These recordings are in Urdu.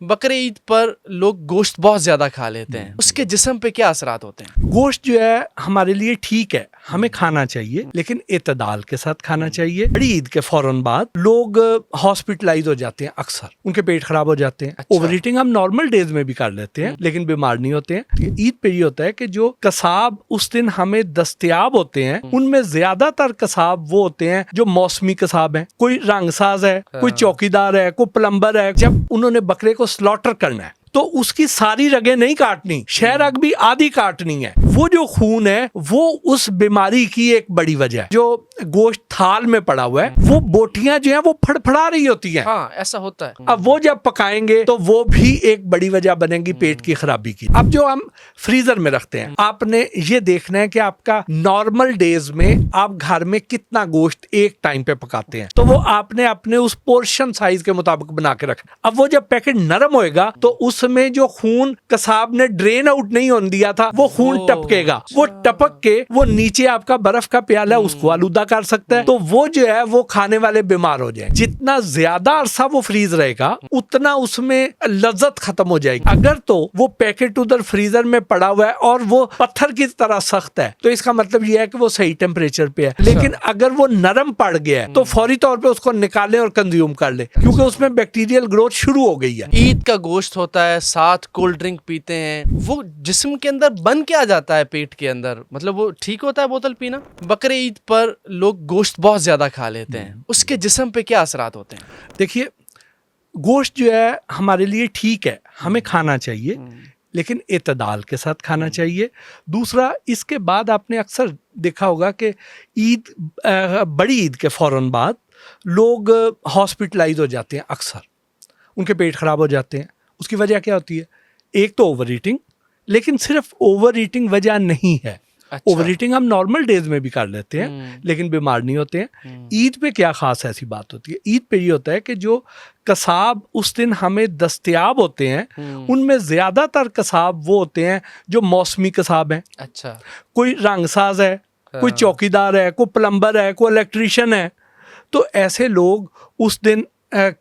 بقر عید پر لوگ گوشت بہت زیادہ کھا لیتے ہیں، اس کے جسم پہ کیا اثرات ہوتے ہیں؟ گوشت جو ہے ہمارے لیے ٹھیک ہے، ہمیں کھانا چاہیے لیکن اعتدال کے ساتھ کھانا چاہیے۔ بڑی عید کے فوراً بعد لوگ ہاسپٹلائز ہو جاتے ہیں، اکثر ان کے پیٹ خراب ہو جاتے ہیں۔ اوور ایٹنگ ہم نارمل ڈیز میں بھی کر لیتے ہیں لیکن بیمار نہیں ہوتے ہیں۔ عید پہ یہ ہوتا ہے کہ جو قصاب اس دن ہمیں دستیاب ہوتے ہیں ان میں زیادہ تر قصاب وہ ہوتے ہیں جو موسمی قصاب ہیں، کوئی رنگ ساز ہے، کوئی چوکیدار ہے، کوئی پلمبر ہے۔ جب انہوں نے بکرے کو سلاٹر کرنا ہے تو اس کی ساری رگیں نہیں کاٹنی، شہ رگ بھی آدھی کاٹنی ہے۔ وہ جو خون ہے وہ اس بیماری کی ایک بڑی وجہ ہے۔ جو گوشت تھال میں پڑا ہوا ہے وہ بوٹیاں جو ہیں وہ پھڑپھڑا رہی ہوتی ہیں۔ ہاں ایسا ہوتا ہے۔ اب وہ جب پکائیں گے تو وہ بھی ایک بڑی وجہ بنے گی پیٹ کی خرابی کی۔ اب جو ہم فریزر میں رکھتے ہیں، آپ نے یہ دیکھنا ہے کہ آپ کا نارمل ڈیز میں آپ گھر میں کتنا گوشت ایک ٹائم پہ پکاتے ہیں، تو وہ آپ نے اپنے اس پورشن سائز کے مطابق بنا کے رکھنا۔ اب وہ جب پیکٹ نرم ہوئے گا تو اس میں جو خون قصاب نے ڈرین آؤٹ نہیں ہونے دیا تھا وہ خون ٹپکے گا، وہ ٹپک کے وہ نیچے آپ کا برف کا پیالہ اس کو آلودہ کر سکتا ہے، تو وہ جو ہے وہ کھانے والے بیمار ہو جائیں۔ جتنا زیادہ عرصہ وہ فریز رہے گا اتنا اس میں لذت ختم ہو جائے گی۔ اگر تو وہ پیکٹ ادھر فریزر میں پڑا ہوا ہے اور وہ پتھر کی طرح سخت ہے تو اس کا مطلب یہ ہے کہ وہ صحیح ٹیمپریچر پہ ہے، لیکن اگر وہ نرم پڑ گیا ہے تو فوری طور پہ اس کو نکالیں اور کنزیوم کر لیں، کیونکہ اس میں بیکٹیریل گروتھ شروع ہو گئی ہے۔ عید کا گوشت ہوتا ہے، ساتھ کولڈ ڈرنک پیتے ہیں، وہ جسم کے اندر بن کے آ جاتا ہے پیٹ کے اندر، مطلب وہ ٹھیک ہوتا ہے بوتل پینا؟ بقر عید پر لوگ گوشت بہت زیادہ کھا لیتے ہیں، اس کے جسم پہ کیا اثرات ہوتے ہیں؟ دیکھیے گوشت جو ہے ہمارے لیے ٹھیک ہے، ہمیں کھانا چاہیے لیکن اعتدال کے ساتھ کھانا چاہیے۔ دوسرا، اس کے بعد آپ نے اکثر دیکھا ہوگا کہ بڑی عید کے فوراً بعد لوگ ہاسپٹلائز ہو جاتے ہیں، اکثر ان کے پیٹ خراب ہو جاتے ہیں۔ اس کی وجہ کیا ہوتی ہے؟ ایک تو اوور ایٹنگ، لیکن صرف اوور ایٹنگ وجہ نہیں ہے۔ اوور ایٹنگ ہم نارمل ڈیز میں بھی کر لیتے ہیں لیکن بیمار نہیں ہوتے ہیں۔ عید پہ کیا خاص ایسی بات ہوتی ہے؟ عید پہ یہ ہوتا ہے کہ جو قصاب اس دن ہمیں دستیاب ہوتے ہیں ان میں زیادہ تر قصاب وہ ہوتے ہیں جو موسمی قصاب ہیں۔ اچھا، کوئی رنگ ساز ہے، کوئی چوکیدار ہے، کوئی پلمبر ہے، کوئی الیکٹریشین ہے، تو ایسے لوگ اس دن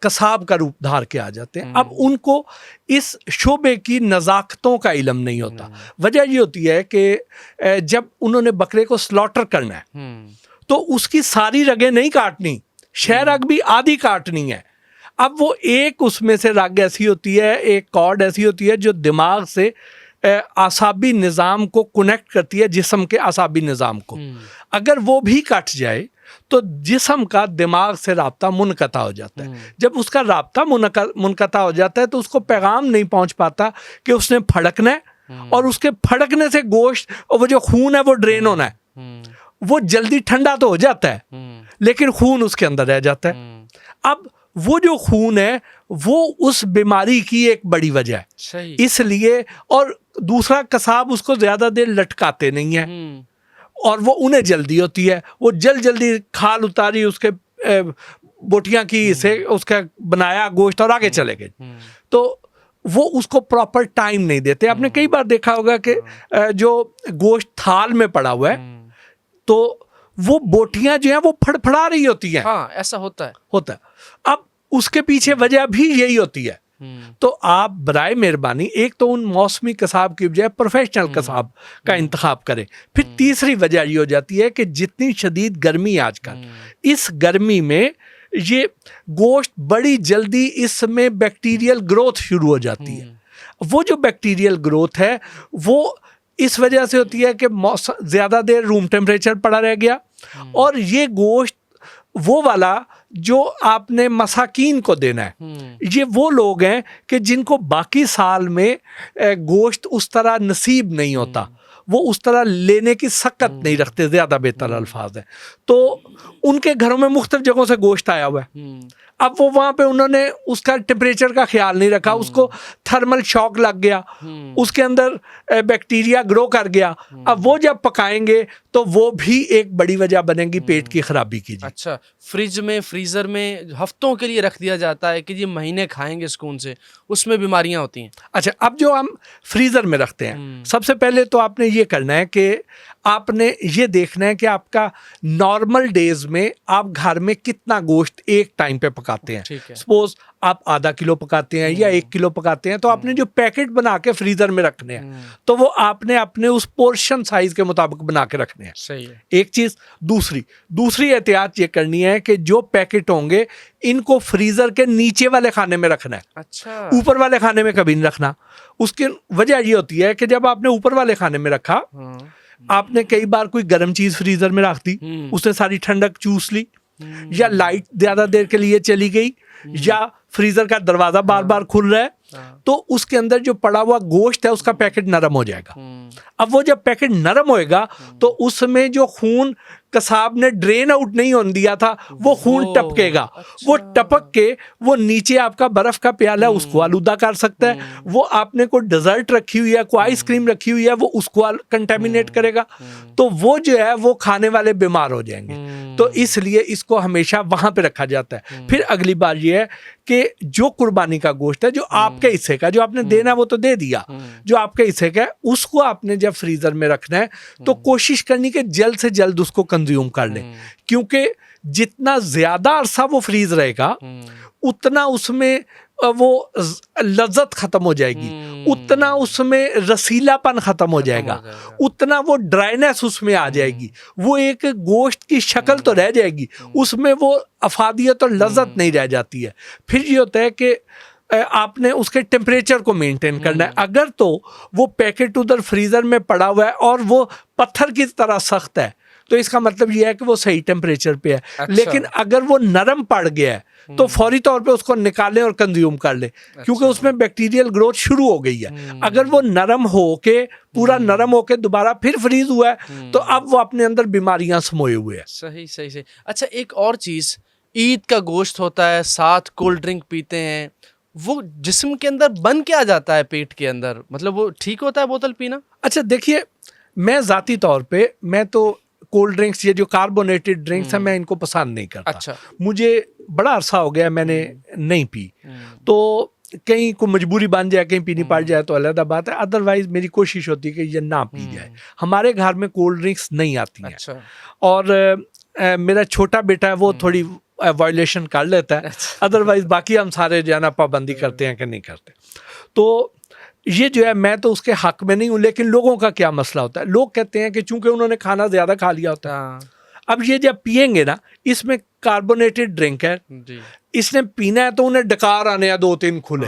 قصاب کا روپ دھار کے آ جاتے ہیں۔ اب ان کو اس شعبے کی نزاکتوں کا علم نہیں ہوتا۔ وجہ یہ ہوتی ہے کہ جب انہوں نے بکرے کو سلاٹر کرنا ہے تو اس کی ساری رگیں نہیں کاٹنی، شہ رگ بھی آدھی کاٹنی ہے۔ اب وہ ایک اس میں سے رگ ایسی ہوتی ہے، ایک کارڈ ایسی ہوتی ہے جو دماغ سے اعصابی نظام کو کنیکٹ کرتی ہے، جسم کے اعصابی نظام کو۔ اگر وہ بھی کٹ جائے تو جسم کا دماغ سے رابطہ منقطع ہو جاتا ہے۔ جب اس کا رابطہ منقطع ہو جاتا ہے تو اس کو پیغام نہیں پہنچ پاتا کہ اس نے پھڑکنا ہے، اور اس کے پھڑکنے سے گوشت اور وہ جو خون ہے وہ ڈرین ہونا ہے۔ وہ جلدی ٹھنڈا تو ہو جاتا ہے لیکن خون اس کے اندر رہ جاتا ہے۔ اب وہ جو خون ہے وہ اس بیماری کی ایک بڑی وجہ ہے، اس لیے۔ اور دوسرا، قصاب اس کو زیادہ دیر لٹکاتے نہیں ہیں اور وہ انہیں جلدی ہوتی ہے، وہ جلدی کھال اتاری اس کے بوٹیاں کی سے اس کا بنایا گوشت اور آگے چلے گئے، تو وہ اس کو پراپر ٹائم نہیں دیتے۔ آپ نے کئی بار دیکھا ہوگا کہ جو گوشت تھال میں پڑا ہوا ہے تو وہ بوٹیاں جو ہیں وہ پھڑپھڑا رہی ہوتی ہیں۔ ہاں ایسا ہوتا ہے۔ اب اس کے پیچھے وجہ بھی یہی ہوتی ہے۔ تو آپ برائے مہربانی ایک تو ان موسمی قصاب کی بجائے پروفیشنل قصاب کا انتخاب کریں۔ پھر تیسری وجہ یہ ہو جاتی ہے کہ جتنی شدید گرمی ہے آج کل، اس گرمی میں یہ گوشت بڑی جلدی اس میں بیکٹیریل گروتھ شروع ہو جاتی ہے۔ وہ جو بیکٹیریل گروتھ ہے وہ اس وجہ سے ہوتی ہے کہ زیادہ دیر روم ٹیمپریچر پڑا رہ گیا، اور یہ گوشت وہ والا جو آپ نے مساکین کو دینا ہے، یہ وہ لوگ ہیں کہ جن کو باقی سال میں گوشت اس طرح نصیب نہیں ہوتا، وہ اس طرح لینے کی سکت نہیں رکھتے، زیادہ بہتر الفاظ ہیں، تو ان کے گھروں میں مختلف جگہوں سے گوشت آیا ہوا ہے۔ اب وہ وہاں پہ انہوں نے اس کا ٹیمپریچر کا خیال نہیں رکھا، اس کو تھرمل شاک لگ گیا، اس کے اندر بیکٹیریا گرو کر گیا۔ اب وہ جب پکائیں گے تو وہ بھی ایک بڑی وجہ بنے گی پیٹ کی خرابی کی۔ اچھا، فریج میں فریزر میں ہفتوں کے لیے رکھ دیا جاتا ہے کہ یہ مہینے کھائیں گے سکون سے، اس میں بیماریاں ہوتی ہیں۔ اچھا، اب جو ہم فریزر میں رکھتے ہیں، سب سے پہلے تو آپ نے یہ کرنا ہے کہ آپ نے یہ دیکھنا ہے کہ آپ کا نارمل ڈیز میں آپ گھر میں کتنا گوشت ایک ٹائم پہ پکاتے ہیں. ٹھیک ہے. سپوز آپ آدھا کلو پکاتے ہیں یا 1 کلو پکاتے ہیں, تو آپ نے جو پیکٹ بنا کے فریزر میں رکھنے ہیں تو وہ آپ نے اپنے اس پورشن سائز کے مطابق بنا کے رکھنے ہیں. صحیح ہے. ایک چیز. دوسری احتیاط یہ کرنی ہے کہ جو پیکٹ ہوں گے ان کو فریزر کے نیچے والے خانے میں رکھنا ہے. اچھا. اوپر والے خانے میں کبھی نہیں رکھنا. اس کی وجہ یہ ہوتی ہے کہ جب آپ نے اوپر والے خانے میں رکھا, آپ نے کئی بار کوئی گرم چیز فریزر میں رکھ دی, اس نے ساری ٹھنڈک چوس لی, یا لائٹ زیادہ دیر کے لیے چلی گئی, یا فریزر کا دروازہ بار بار کھل رہا ہے, تو اس کے اندر جو پڑا ہوا گوشت ہے اس کا پیکٹ نرم ہو جائے گا. اب وہ جب پیکٹ نرم ہوئے گا تو اس میں جو خون قصاب نے ڈرین آؤٹ نہیں ہونے دیا تھا وہ خون ٹپکے گا. وہ ٹپک کے وہ نیچے آپ کا برف کا پیالہ ہے اس کو آلودہ کر سکتا ہے. وہ آپ نے کوئی ڈیزرٹ رکھی ہوئی ہے, کوئی آئس کریم رکھی ہوئی ہے, وہ اس کو کنٹامینیٹ کرے گا, تو وہ جو ہے وہ کھانے والے بیمار ہو جائیں گے. تو اس لیے اس کو ہمیشہ وہاں پہ رکھا جاتا ہے. پھر اگلی بار یہ ہے کہ جو قربانی کا گوشت ہے جو آپ کے حصے کا, جو آپ نے دینا وہ تو دے دیا, جو آپ کے حصے کا ہے اس کو آپ نے جب فریزر میں رکھنا ہے تو کوشش کرنی کہ جلد سے جلد اس کو کنزیوم کر لیں, کیونکہ جتنا زیادہ عرصہ وہ فریز رہے گا اتنا اس میں وہ لذت ختم ہو جائے گی, اتنا اس میں رسیلا پن ختم ہو جائے گا, اتنا وہ ڈرائنیس اس میں آ جائے گی, وہ ایک گوشت کی شکل تو رہ جائے گی, اس میں وہ افادیت اور لذت نہیں رہ جاتی ہے. پھر یہ ہوتا ہے کہ آپ نے اس کے ٹیمپریچر کو مینٹین کرنا ہے. اگر تو وہ پیکٹ ادھر فریزر میں پڑا ہوا ہے اور وہ پتھر کی طرح سخت ہے تو اس کا مطلب یہ ہے کہ وہ صحیح ٹیمپریچر پہ ہے. لیکن اگر وہ نرم پڑ گیا ہے تو فوری طور پہ اس کو نکالیں اور کنزیوم کر لیں, کیونکہ اس میں بیکٹیریل گروتھ شروع ہو گئی ہے. اگر وہ نرم ہو کے پورا نرم ہو کے دوبارہ پھر فریز ہوا ہے تو اب وہ اپنے اندر بیماریاں سموئے ہوئے ہیں. صحیح. اچھا, ایک اور چیز, عید کا گوشت ہوتا ہے, ساتھ کولڈ ڈرنک پیتے ہیں, وہ جسم کے اندر بن کے آ جاتا ہے پیٹ کے اندر, مطلب وہ ٹھیک ہوتا ہے بوتل پینا؟ اچھا دیکھیے, میں ذاتی طور پہ میں تو کولڈ ڈرنکس, یہ جو کاربونیٹڈ ڈرنکس ہیں, میں ان کو پسند نہیں کرتا. اچھا. مجھے بڑا عرصہ ہو گیا میں نے نہیں پی, تو کہیں کو مجبوری بن جائے, کہیں پینی پڑ جائے تو علیحدہ بات ہے. ادروائز میری کوشش ہوتی ہے کہ یہ نہ پی جائے. ہمارے گھر میں کولڈ ڈرنکس نہیں آتی ہیں. اچھا. اور میرا چھوٹا بیٹا ہے وہ تھوڑی وائلیشن کر لیتا ہے, ادروائز باقی ہم سارے جو ہے نا پابندی کرتے ہیں کہ نہیں کرتے. تو یہ جو ہے میں تو اس کے حق میں نہیں ہوں, لیکن لوگوں کا کیا مسئلہ ہوتا ہے, لوگ کہتے ہیں کہ چونکہ انہوں نے کھانا زیادہ کھا لیا ہوتا ہے, اب یہ جب پئیں گے نا, اس میں کاربونیٹڈ ڈرنک ہے, اس نے پینا ہے تو انہیں ڈکار آنے ہیں 2-3 کھلے.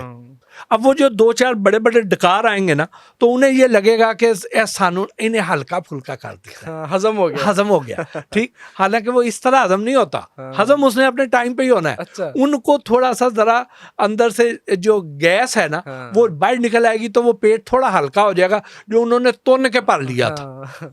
اب وہ جو 2-4 بڑے بڑے ڈکار آئیں گے نا تو انہیں یہ لگے گا کہ سانو انہیں ہلکا پھلکا کر دیا, ہضم ہو گیا. ٹھیک, حالانکہ وہ اس طرح ہضم نہیں ہوتا, ہضم اس نے اپنے ٹائم پہ ہی ہونا ہے. ان کو تھوڑا سا ذرا اندر سے جو گیس ہے نا وہ باہر نکل آئے گی تو وہ پیٹ تھوڑا ہلکا ہو جائے گا, جو انہوں نے تن کے پر لیا تھا.